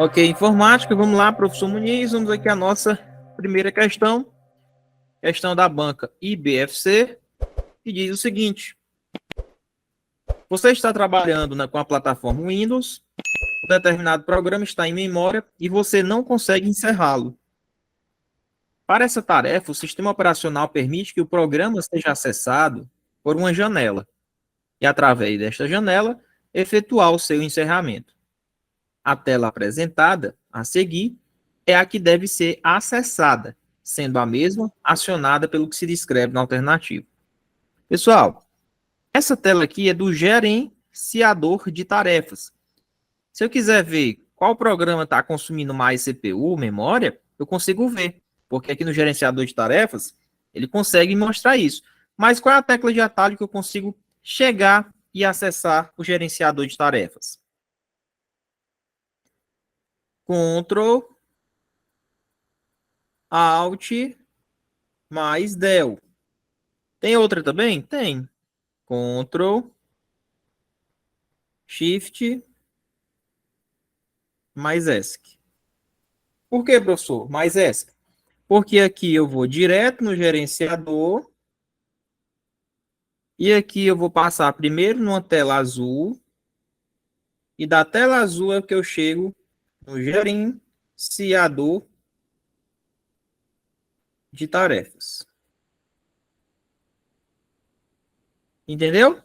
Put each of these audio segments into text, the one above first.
Ok, informática, vamos lá, professor Muniz, vamos aqui a nossa primeira questão, questão da banca IBFC, que diz o seguinte: você está trabalhando com a plataforma Windows, um determinado programa está em memória e você não consegue encerrá-lo. Para essa tarefa, o sistema operacional permite que o programa seja acessado por uma janela e, através desta janela, efetuar o seu encerramento. A tela apresentada a seguir é a que deve ser acessada, sendo a mesma acionada pelo que se descreve na alternativa. Pessoal, essa tela aqui é do gerenciador de tarefas. Se eu quiser ver qual programa está consumindo mais CPU, memória, eu consigo ver, porque aqui no gerenciador de tarefas ele consegue mostrar isso. Mas qual é a tecla de atalho que eu consigo chegar e acessar o gerenciador de tarefas? Ctrl, Alt, mais Del. Tem outra também? Tem. Ctrl, Shift, mais ESC. Por que, professor? Mais ESC. Porque aqui eu vou direto no gerenciador e aqui eu vou passar primeiro numa tela azul e da tela azul é que eu chego no gerenciador de tarefas. Entendeu?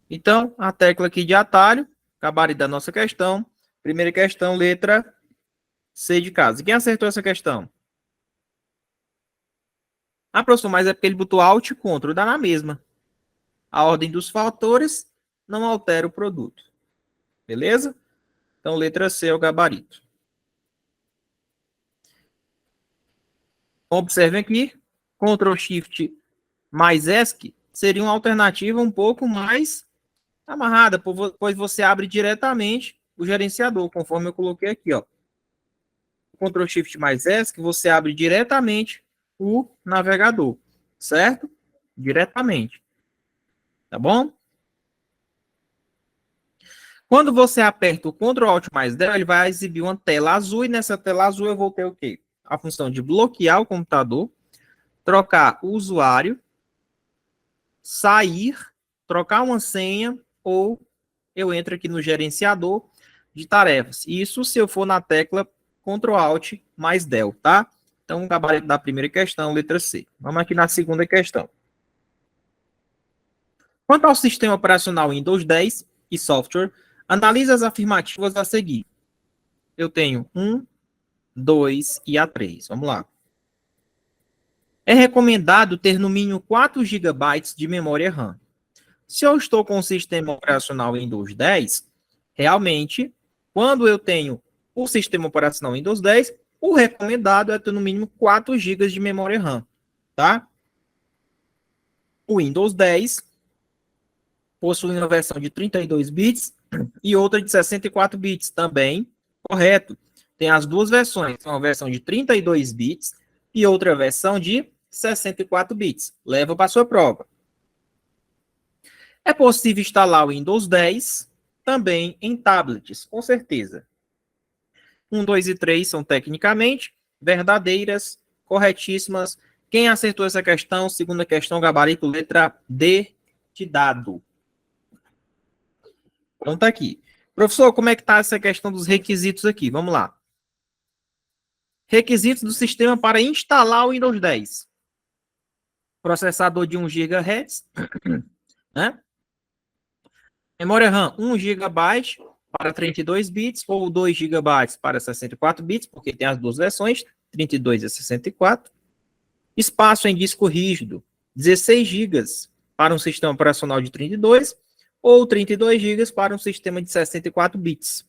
Então, a tecla aqui de atalho, gabarito da nossa questão. Primeira questão, letra C de casa. Quem acertou essa questão? Ah, professor, mas é porque ele botou Alt e Ctrl, dá na mesma. A ordem dos fatores não altera o produto. Beleza? Então, letra C é o gabarito. Observem aqui, Ctrl Shift mais ESC seria uma alternativa um pouco mais amarrada, pois você abre diretamente o gerenciador, conforme eu coloquei aqui, ó. Ctrl Shift mais ESC, você abre diretamente o navegador, certo? Diretamente, tá bom? Quando você aperta o Ctrl Alt mais Del, ele vai exibir uma tela azul, e nessa tela azul eu vou ter o quê? A função de bloquear o computador, trocar o usuário, sair, trocar uma senha, ou eu entro aqui no gerenciador de tarefas. Isso se eu for na tecla Ctrl Alt mais Del, tá? Então, o gabarito da primeira questão, letra C. Vamos aqui na segunda questão. Quanto ao sistema operacional Windows 10 e software, analise as afirmativas a seguir. Eu tenho 1, 2 e a 3. Vamos lá. É recomendado ter no mínimo 4 GB de memória RAM. Se eu estou com o sistema operacional Windows 10, realmente, quando eu tenho o sistema operacional Windows 10, o recomendado é ter no mínimo 4 GB de memória RAM, tá? O Windows 10 possui uma versão de 32 bits e outra de 64 bits também, correto. Tem as duas versões, uma versão de 32 bits e outra versão de 64 bits. Leva para a sua prova. É possível instalar o Windows 10 também em tablets, com certeza. 1, 2 e 3 são tecnicamente verdadeiras, corretíssimas. Quem acertou essa questão? Segunda questão, gabarito, letra D de dado. Então tá aqui. Professor, como é que tá essa questão dos requisitos aqui? Vamos lá. Requisitos do sistema para instalar o Windows 10. Processador de 1 GHz, né? Memória RAM 1 GB para 32 bits ou 2 GB para 64 bits, porque tem as duas versões, 32 e 64. Espaço em disco rígido, 16 GB para um sistema operacional de 32 ou 32 GB para um sistema de 64 bits.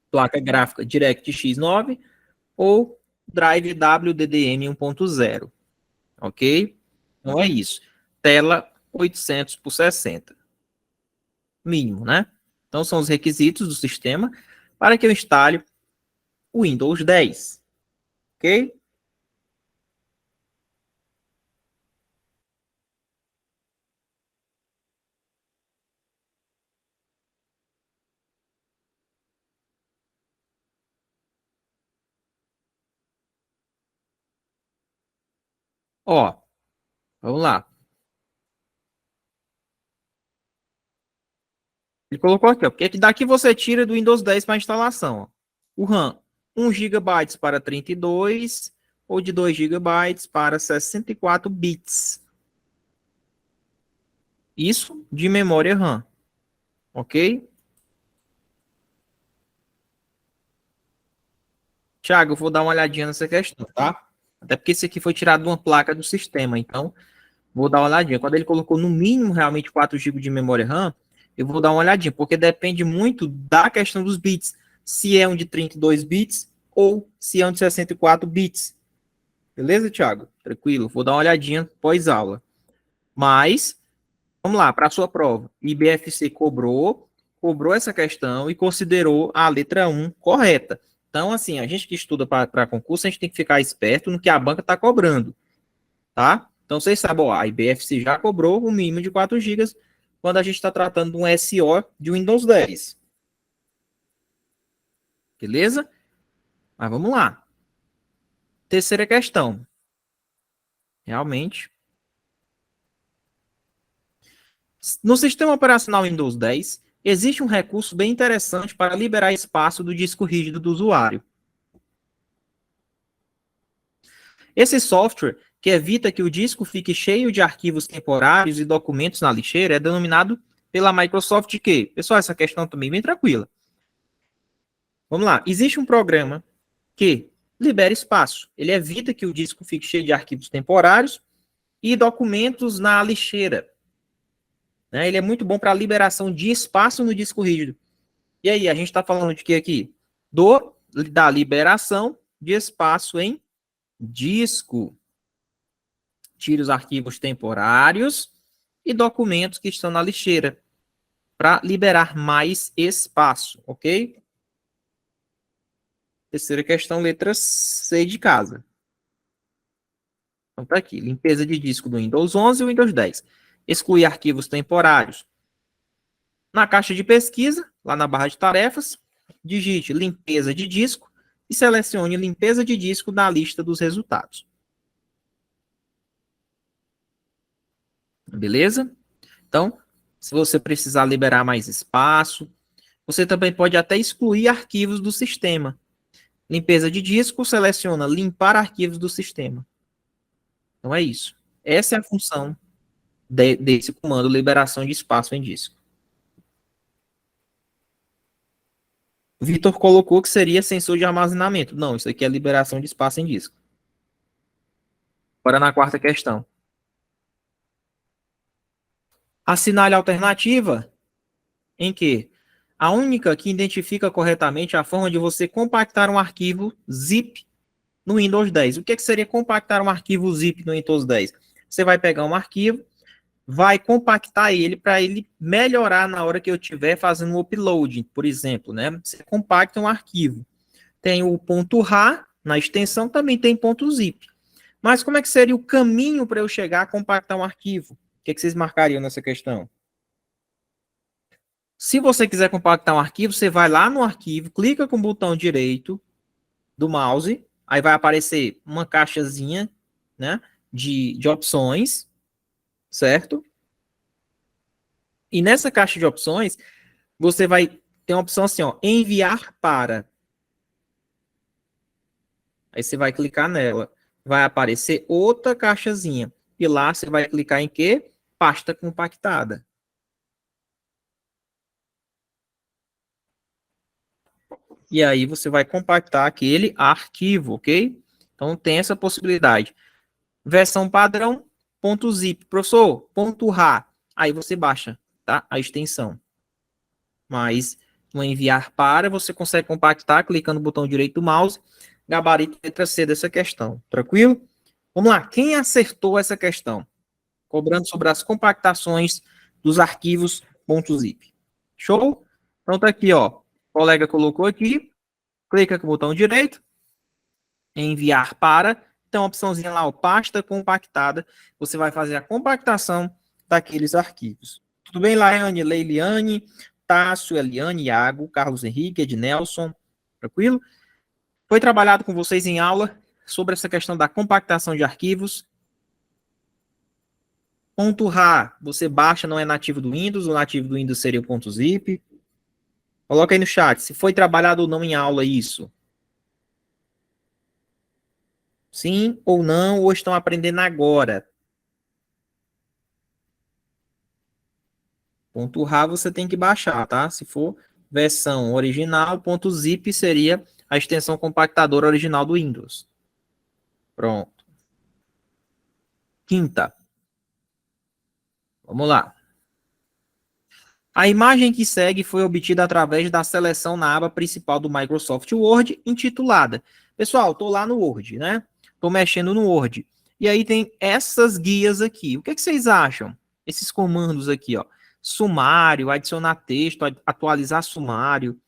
Placa gráfica DirectX 9 ou Drive WDDM 1.0, ok? Então é isso. Tela 800 por 60. Mínimo, né? Então são os requisitos do sistema para que eu instale o Windows 10, ok? Ó, vamos lá. Ele colocou aqui, ó, porque daqui você tira do Windows 10 para instalação. Ó. O RAM, 1 GB para 32 ou de 2 GB para 64 bits. Isso de memória RAM, ok? Thiago, eu vou dar uma olhadinha nessa questão, tá? Até porque isso aqui foi tirado de uma placa do sistema, então vou dar uma olhadinha. Quando ele colocou no mínimo realmente 4 GB de memória RAM, eu vou dar uma olhadinha, porque depende muito da questão dos bits. Se é um de 32 bits ou se é um de 64 bits. Beleza, Thiago? Tranquilo. Vou dar uma olhadinha pós-aula. Mas, vamos lá, para a sua prova. IBFC cobrou essa questão e considerou a letra 1 correta. Então, assim, a gente que estuda para concurso, a gente tem que ficar esperto no que a banca está cobrando, tá? Então, vocês sabem, ó, a IBFC já cobrou o mínimo de 4 GB quando a gente está tratando de um SO de Windows 10. Beleza? Mas vamos lá. Terceira questão. Realmente. No sistema operacional Windows 10, existe um recurso bem interessante para liberar espaço do disco rígido do usuário. Esse software, que evita que o disco fique cheio de arquivos temporários e documentos na lixeira, é denominado pela Microsoft de quê? Pessoal, essa questão também é bem tranquila. Vamos lá. Existe um programa que libera espaço. Ele evita que o disco fique cheio de arquivos temporários e documentos na lixeira. Né? Ele é muito bom para a liberação de espaço no disco rígido. E aí, a gente está falando de que aqui? Da liberação de espaço em disco. Tire os arquivos temporários e documentos que estão na lixeira para liberar mais espaço, ok? Terceira questão, letra C de casa. Então tá aqui, limpeza de disco do Windows 11 e Windows 10. Excluir arquivos temporários. Na caixa de pesquisa, lá na barra de tarefas, digite limpeza de disco e selecione limpeza de disco da lista dos resultados. Beleza? Então, se você precisar liberar mais espaço, você também pode até excluir arquivos do sistema. Limpeza de disco, seleciona limpar arquivos do sistema. Então é isso. Essa é a função desse comando, liberação de espaço em disco. O Vitor colocou que seria sensor de armazenamento. Não, isso aqui é liberação de espaço em disco. Bora na quarta questão. Assinale a alternativa em que a única que identifica corretamente a forma de você compactar um arquivo zip no Windows 10. O que seria compactar um arquivo zip no Windows 10? Você vai pegar um arquivo, vai compactar ele para ele melhorar na hora que eu estiver fazendo o upload, por exemplo, né? Você compacta um arquivo. Tem o ponto .rar na extensão, também tem ponto .zip. Mas como é que seria o caminho para eu chegar a compactar um arquivo? O que vocês marcariam nessa questão? Se você quiser compactar um arquivo, você vai lá no arquivo, clica com o botão direito do mouse, aí vai aparecer uma caixazinha, né, de opções, certo? E nessa caixa de opções, você vai ter uma opção assim, ó, enviar para. Aí você vai clicar nela. Vai aparecer outra caixazinha. E lá você vai clicar em quê? Pasta compactada. E aí você vai compactar aquele arquivo, ok? Então tem essa possibilidade. Versão padrão, .zip. Professor, .rar. Aí você baixa, tá? A extensão. Mas no enviar para, você consegue compactar clicando no botão direito do mouse, gabarito letra C dessa questão. Tranquilo? Vamos lá. Quem acertou essa questão? Cobrando sobre as compactações dos arquivos .zip. Show? Então tá aqui, ó. O colega colocou aqui. Clica com o botão direito. Enviar para. Então, a opçãozinha lá, ó, pasta compactada. Você vai fazer a compactação daqueles arquivos. Tudo bem, Laiane, Leiliane, Tássio, Eliane, Iago, Carlos Henrique, Ednelson. Tranquilo? Foi trabalhado com vocês em aula sobre essa questão da compactação de arquivos. Ponto .RAR, você baixa, não é nativo do Windows, o nativo do Windows seria o ponto .zip. Coloca aí no chat, se foi trabalhado ou não em aula isso. Sim ou não, ou estão aprendendo agora? Ponto .RAR você tem que baixar, tá? Se for versão original, ponto .zip seria a extensão compactadora original do Windows. Pronto. Quinta. Vamos lá. A imagem que segue foi obtida através da seleção na aba principal do Microsoft Word, intitulada. Pessoal, estou lá no Word, né? Estou mexendo no Word. E aí tem essas guias aqui. O que, é que vocês acham? Esses comandos aqui, ó. Sumário, adicionar texto, atualizar sumário,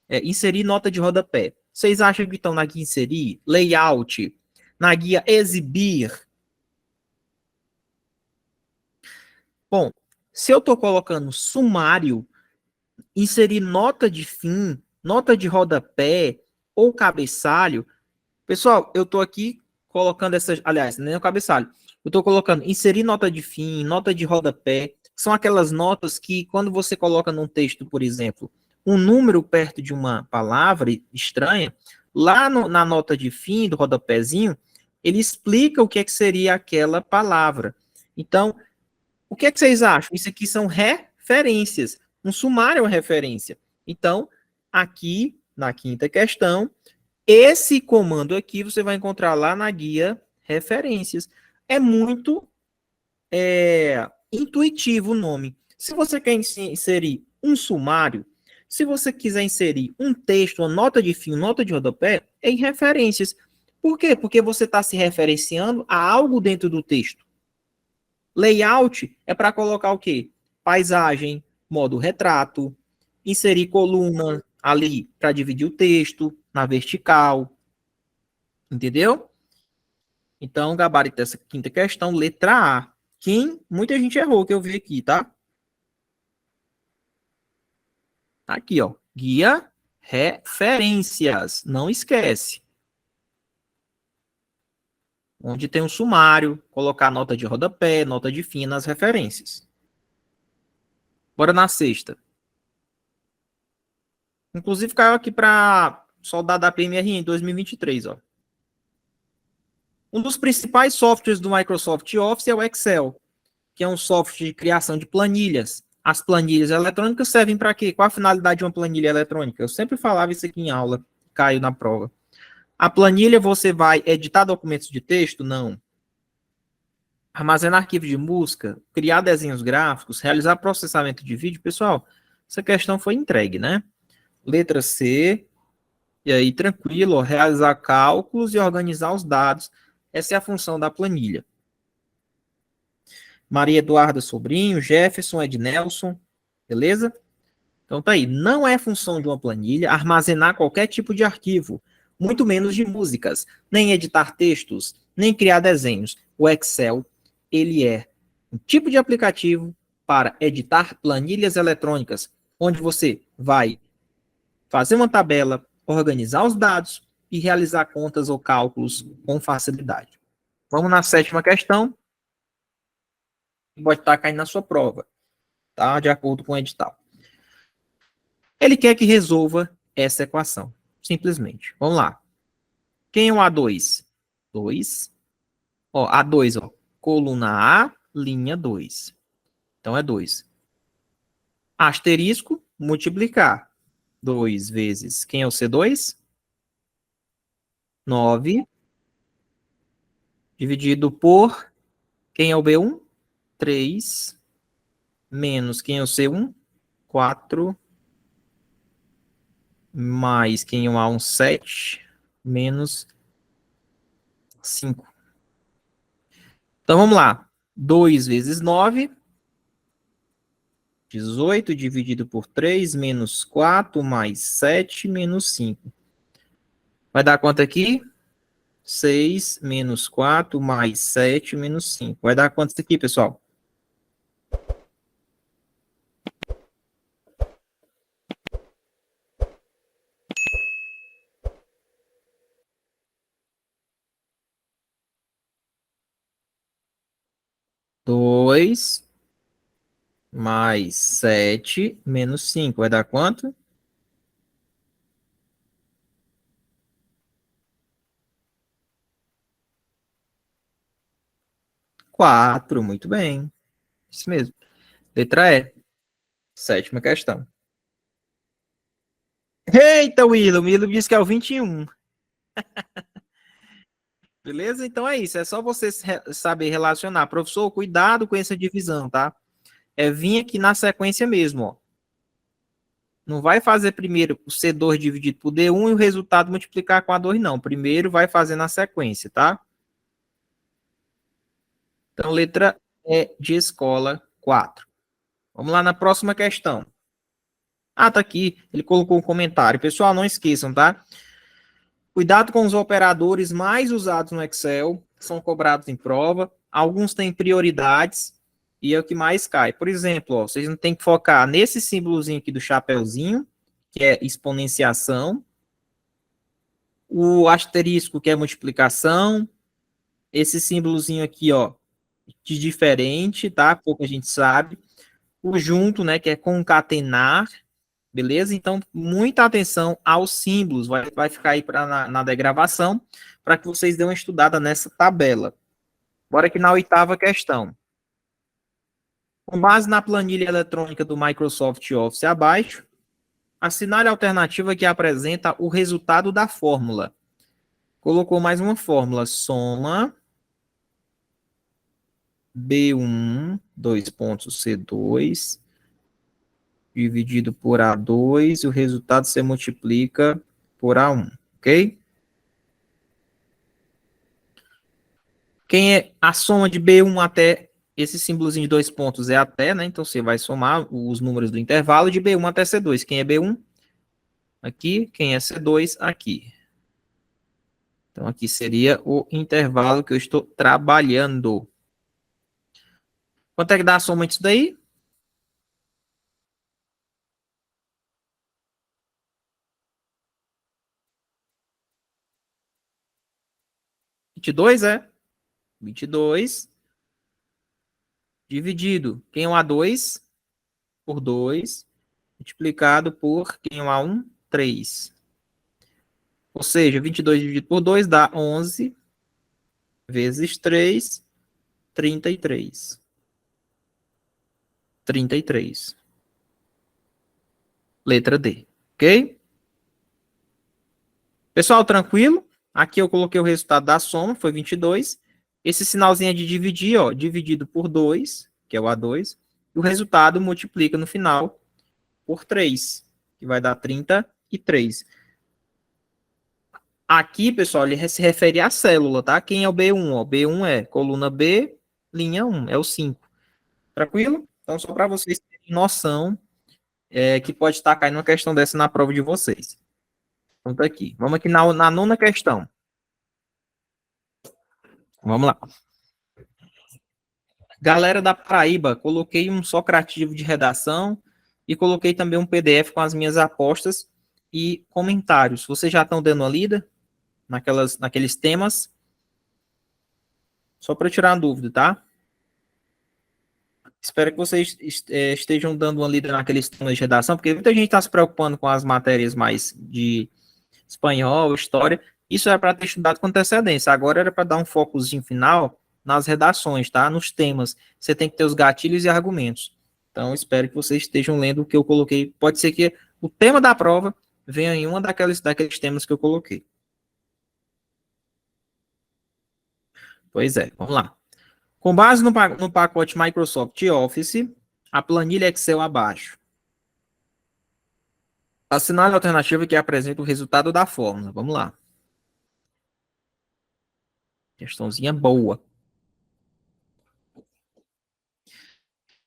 inserir nota de rodapé. Vocês acham que estão na guia inserir? Layout, na guia exibir. Bom, se eu estou colocando sumário, inserir nota de fim, nota de rodapé ou cabeçalho. Pessoal, eu estou aqui colocando essas, aliás, nem o cabeçalho. Eu estou colocando inserir nota de fim, nota de rodapé. São aquelas notas que, quando você coloca num texto, por exemplo, um número perto de uma palavra estranha, lá na nota de fim do rodapézinho, ele explica o que é que seria aquela palavra. Então, o que é que vocês acham? Isso aqui são referências. Um sumário é uma referência. Então, aqui na quinta questão, esse comando aqui você vai encontrar lá na guia referências. É muito intuitivo o nome. Se você quer inserir um sumário, se você quiser inserir um texto, uma nota de fim, nota de rodapé, é em referências. Por quê? Porque você está se referenciando a algo dentro do texto. Layout é para colocar o quê? Paisagem, modo retrato, inserir coluna ali para dividir o texto na vertical, entendeu? Então, gabarito dessa quinta questão, letra A. Muita gente errou que eu vi aqui, tá? Aqui, ó. Guia referências. Não esquece. Onde tem um sumário, colocar nota de rodapé, nota de fim nas referências. Bora na sexta. Inclusive caiu aqui para soldado da PMR em 2023, ó. Um dos principais softwares do Microsoft Office é o Excel, que é um software de criação de planilhas. As planilhas eletrônicas servem para quê? Qual a finalidade de uma planilha eletrônica? Eu sempre falava isso aqui em aula, caiu na prova. A planilha você vai editar documentos de texto? Não. Armazenar arquivos de música, criar desenhos gráficos, realizar processamento de vídeo. Pessoal, essa questão foi entregue, né? Letra C, e aí tranquilo, ó, realizar cálculos e organizar os dados. Essa é a função da planilha. Maria Eduarda Sobrinho, Jefferson, Ednelson, beleza? Então tá aí, não é função de uma planilha armazenar qualquer tipo de arquivo, muito menos de músicas, nem editar textos, nem criar desenhos. O Excel, ele é um tipo de aplicativo para editar planilhas eletrônicas, onde você vai fazer uma tabela, organizar os dados e realizar contas ou cálculos com facilidade. Vamos na sétima questão, que pode estar caindo na sua prova, tá? De acordo com o edital. Ele quer que resolva essa equação, simplesmente. Vamos lá. Quem é o A2? 2. Ó, A2, ó. Coluna A, linha 2. Então é 2. Asterisco, multiplicar. 2 vezes. Quem é o C2? 9. Dividido por. Quem é o B1? 3. Menos quem é o C1? 4. Mais quem é o A1? 7. Menos 5. Então vamos lá. 2 vezes 9. 18 dividido por 3, menos 4, mais 7, menos 5. Vai dar quanto aqui? 6, menos 4, mais 7, menos 5. Vai dar quanto aqui, pessoal? 2 mais 7 menos 5. Vai dar quanto? 4. Muito bem. Isso mesmo. Letra E. Sétima questão. Eita, Willam. O Willam disse que é o 21. Beleza? Então é isso. É só você saber relacionar. Professor, cuidado com essa divisão, tá? É vir aqui na sequência mesmo, ó. Não vai fazer primeiro o C2 dividido por D1 e o resultado multiplicar com A2, não. Primeiro vai fazer na sequência, tá? Então, letra E de escola 4. Vamos lá na próxima questão. Ah, tá aqui. Ele colocou um comentário. Pessoal, não esqueçam, tá? Cuidado com os operadores mais usados no Excel, que são cobrados em prova. Alguns têm prioridades e é o que mais cai. Por exemplo, ó, vocês não têm que focar nesse símbolozinho aqui do chapeuzinho, que é exponenciação, o asterisco, que é multiplicação, esse símbolozinho aqui, ó, de diferente, tá? Pouca gente sabe. O junto, né, que é concatenar, beleza? Então, muita atenção aos símbolos, vai ficar aí na degravação, para que vocês dêem uma estudada nessa tabela. Bora aqui na oitava questão. Com base na planilha eletrônica do Microsoft Office abaixo, assinale a alternativa que apresenta o resultado da fórmula. Colocou mais uma fórmula, soma B1, dois pontos C2, dividido por A2, e o resultado se multiplica por A1, ok? Quem é a soma de B1 até esse símbolozinho de dois pontos é até, né? Então você vai somar os números do intervalo de B1 até C2. Quem é B1? Aqui. Quem é C2? Aqui. Então aqui seria o intervalo que eu estou trabalhando. Quanto é que dá a soma disso daí? 22, é? 22 dividido. Quem é o A2? Por 2, multiplicado por quem é o A1? 3. Ou seja, 22 dividido por 2 dá 11 vezes 3, 33. 33. Letra D. Ok? Pessoal, tranquilo? Aqui eu coloquei o resultado da soma, foi 22. Esse sinalzinho é de dividir, ó, dividido por 2, que é o A2. E o resultado multiplica no final por 3, que vai dar 33. Aqui, pessoal, ele se refere à célula, tá? Quem é o B1? Ó, B1 é coluna B, linha 1, é o 5. Tranquilo? Então, só para vocês terem noção que pode estar caindo uma questão dessa na prova de vocês. Então, tá aqui. Vamos aqui na nona questão. Vamos lá. Galera da Paraíba, coloquei um socrativo de redação e coloquei também um PDF com as minhas apostas e comentários. Vocês já estão dando uma lida naqueles temas? Só para tirar a dúvida, tá? Espero que vocês estejam dando uma lida naqueles temas de redação, porque muita gente está se preocupando com as matérias mais de espanhol, história. Isso era para ter estudado com antecedência. Agora era para dar um focozinho final nas redações, tá? Nos temas. Você tem que ter os gatilhos e argumentos. Então, espero que vocês estejam lendo o que eu coloquei. Pode ser que o tema da prova venha em uma daqueles temas que eu coloquei. Pois é, vamos lá. Com base no pacote Microsoft Office, a planilha Excel abaixo. Assinale a alternativa que apresenta o resultado da fórmula. Vamos lá. Questãozinha boa.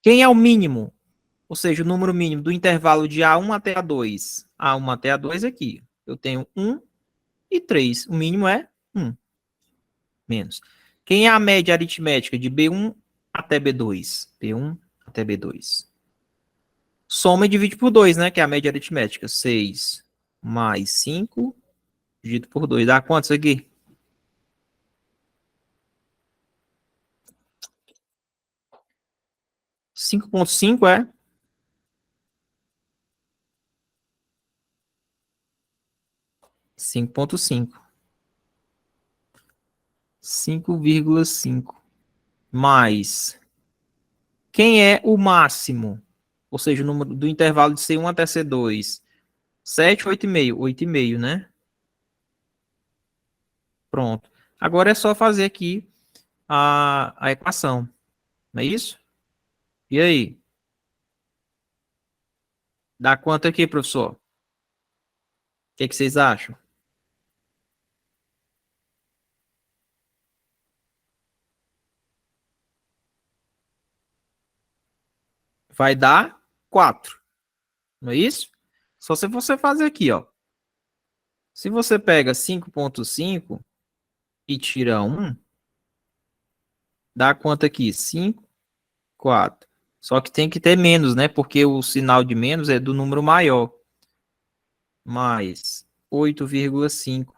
Quem é o mínimo? Ou seja, o número mínimo do intervalo de A1 até A2. A1 até A2 aqui. Eu tenho 1 e 3. O mínimo é 1. Menos. Quem é a média aritmética de B1 até B2? B1 até B2. Soma e divide por 2, né? Que é a média aritmética. 6 mais 5 dividido por 2. Dá quanto isso aqui? 5,5 é? Cinco ponto cinco. 5,5. Mais. Quem é o máximo? Ou seja, o número do intervalo de C1 até C2. 7, 8,5. 8,5, né? Pronto. Agora é só fazer aqui a equação. Não é isso? E aí? Dá quanto aqui, professor? O que vocês acham? Vai dar 4. Não é isso? Só se você fazer aqui, ó. Se você pega 5,5 e tira 1, dá quanto aqui? 5, 4. Só que tem que ter menos, né? Porque o sinal de menos é do número maior. Mais 8,5.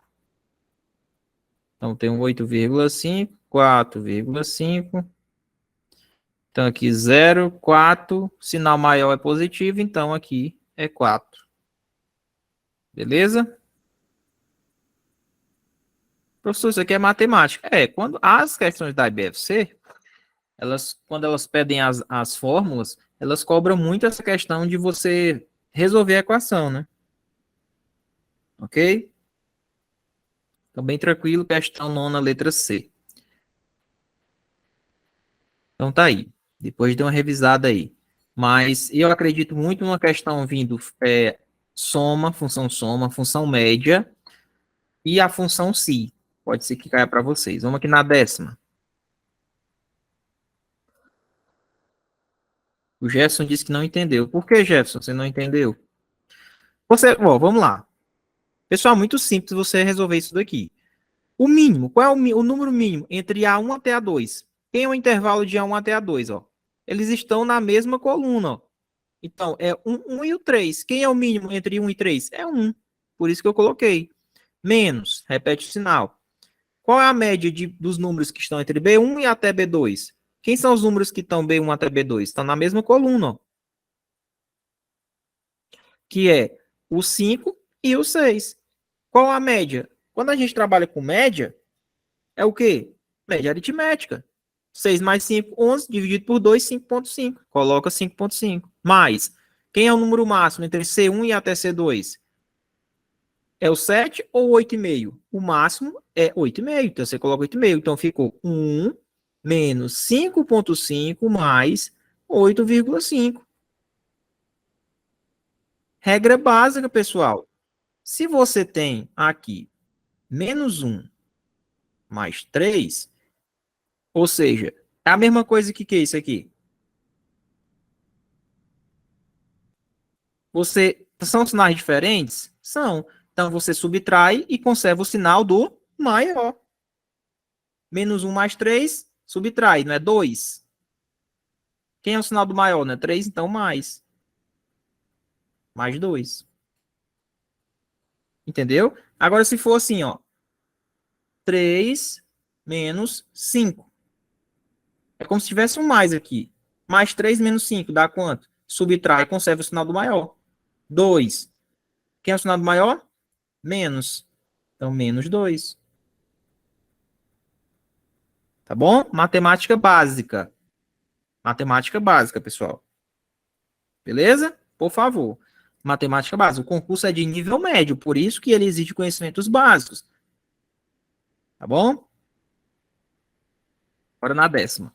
Então tem um 8,5, 4,5. Então aqui 0, 4. Sinal maior é positivo, então aqui é 4. Beleza? Professor, isso aqui é matemática. É, quando as questões da IBFC, quando elas pedem as fórmulas, elas cobram muito essa questão de você resolver a equação, né? Ok? Então, bem tranquilo, questão nona, letra C. Então, tá aí. Depois de uma revisada aí. Mas eu acredito muito numa questão vindo soma, função média e a função si. Pode ser que caia para vocês. Vamos aqui na 10ª. O Jefferson disse que não entendeu. Por que, Jefferson, você não entendeu? Vamos lá. Pessoal, muito simples você resolver isso daqui. O mínimo, qual é o número mínimo entre A1 até A2? Quem é o intervalo de A1 até A2, ó? Eles estão na mesma coluna, ó. Então, é 1 e o 3. Quem é o mínimo entre 1 e 3? É 1. Por isso que eu coloquei. Menos, repete o sinal. Qual é a média dos números que estão entre B1 e até B2? Quem são os números que estão B1 até B2? Estão na mesma coluna, ó. Que é o 5 e o 6. Qual a média? Quando a gente trabalha com média, é o quê? Média aritmética. 6 mais 5, 11, dividido por 2, 5,5. Coloca 5,5. Mais, quem é o número máximo entre C1 e até C2? É o 7 ou 8,5? O máximo é 8,5. Então, você coloca 8,5. Então, ficou 1 menos 5,5 mais 8,5. Regra básica, pessoal. Se você tem aqui menos 1 mais 3, ou seja, é a mesma coisa que é isso aqui. São sinais diferentes? São. Então, você subtrai e conserva o sinal do maior. Menos 1 mais 3, subtrai, não é 2? Quem é o sinal do maior? Não é 3, então mais. Mais 2. Entendeu? Agora, se for assim, ó. 3 menos 5. É como se tivesse um mais aqui. Mais 3 menos 5 dá quanto? Subtrai e conserva o sinal do maior. 2. Quem é o sinal do maior? Menos. Então, menos 2. Tá bom? Matemática básica. Matemática básica, pessoal. Beleza? Por favor. Matemática básica. O concurso é de nível médio, por isso que ele exige conhecimentos básicos. Tá bom? Agora na 10ª.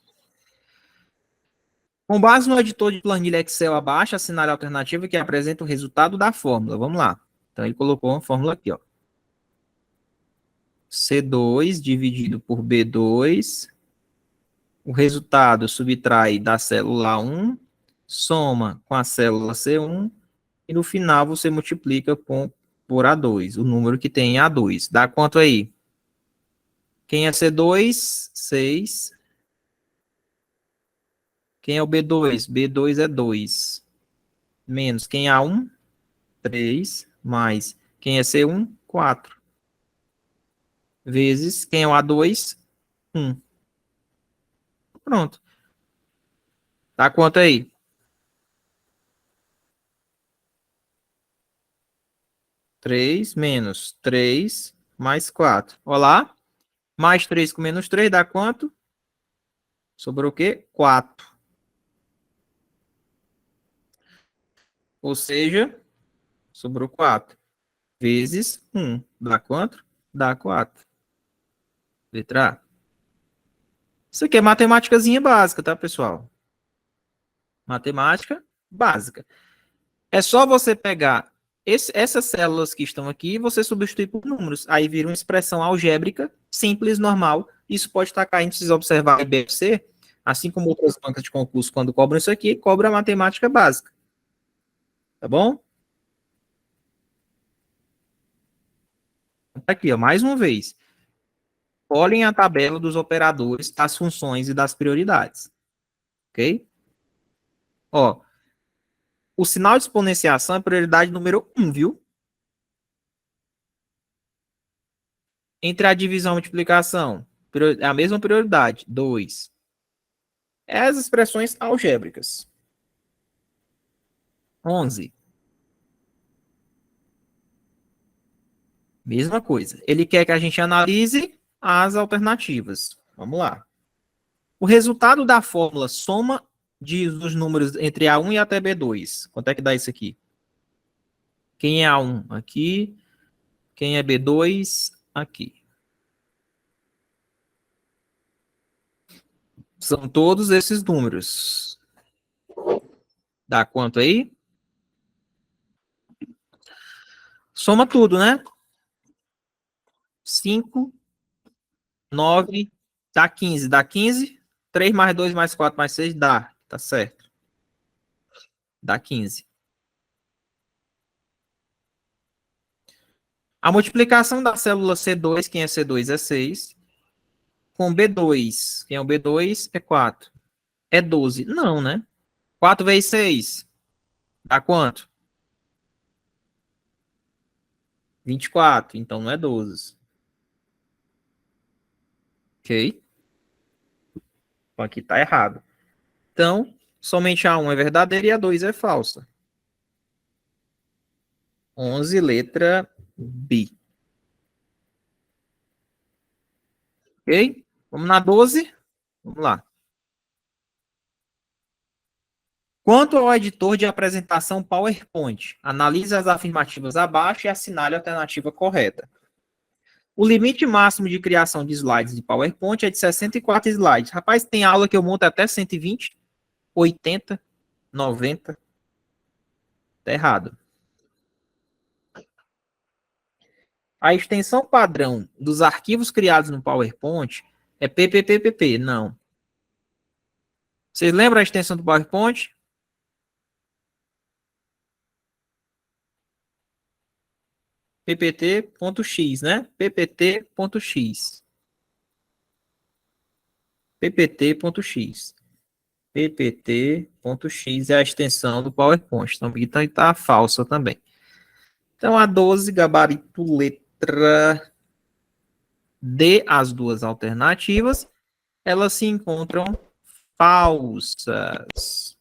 Com base no editor de planilha Excel abaixo, assinale a alternativa que apresenta o resultado da fórmula. Vamos lá. Então, ele colocou uma fórmula aqui, ó. C2 dividido por B2. O resultado subtrai da célula 1, soma com a célula C1, e no final você multiplica por A2, o número que tem A2. Dá quanto aí? Quem é C2? 6. Quem é o B2? B2 é 2. Menos quem é A1? 3. Mais quem é C1? 4. Vezes quem é o A2? 1. Pronto. Dá quanto aí? 3 menos 3 mais 4. Olá. Mais 3 com menos 3 dá quanto? Sobrou o quê? 4. Ou seja, sobrou 4. Vezes 1. Dá quanto? Dá 4. Letra A. Isso aqui é matemáticazinha básica, tá, pessoal? Matemática básica. É só você pegar essas células que estão aqui e você substituir por números. Aí vira uma expressão algébrica, simples, normal. Isso pode estar caindo, se vocês observarem IBFC, assim como outras bancas de concurso, quando cobram isso aqui, cobra a matemática básica. Tá bom? Aqui, ó, mais uma vez. Olhem a tabela dos operadores, das funções e das prioridades. Ok? Ó, o sinal de exponenciação é prioridade número 1, viu? Entre a divisão e a multiplicação, é a mesma prioridade, 2. É as expressões algébricas. 11. Mesma coisa. Ele quer que a gente analise as alternativas. Vamos lá. O resultado da fórmula soma dos números entre A1 e até B2. Quanto é que dá isso aqui? Quem é A1? Aqui. Quem é B2? Aqui. São todos esses números. Dá quanto aí? Soma tudo, né? 5, 9, dá 15. Dá 15. 3 mais 2 mais 4 mais 6 dá. Tá certo. Dá 15. A multiplicação da célula C2, quem é C2 é 6. Com B2, quem é o B2 é 4. É 12. Não, né? 4 vezes 6 dá quanto? 24. Então não é 12. Ok? Então aqui tá errado. Então, somente a 1 é verdadeira e a 2 é falsa. 11, letra B. Ok? Vamos na 12. Vamos lá. Quanto ao editor de apresentação PowerPoint, analise as afirmativas abaixo e assinale a alternativa correta. O limite máximo de criação de slides de PowerPoint é de 64 slides. Rapaz, tem aula que eu monto até 120, 80, 90. Tá errado. A extensão padrão dos arquivos criados no PowerPoint é PPPPP. Não. Vocês lembram a extensão do PowerPoint? PPT.x, né? PPT.x. PPT.x. PPT.x é a extensão do PowerPoint. Então, aqui está falsa também. Então, a 12, gabarito letra D, as duas alternativas, elas se encontram falsas.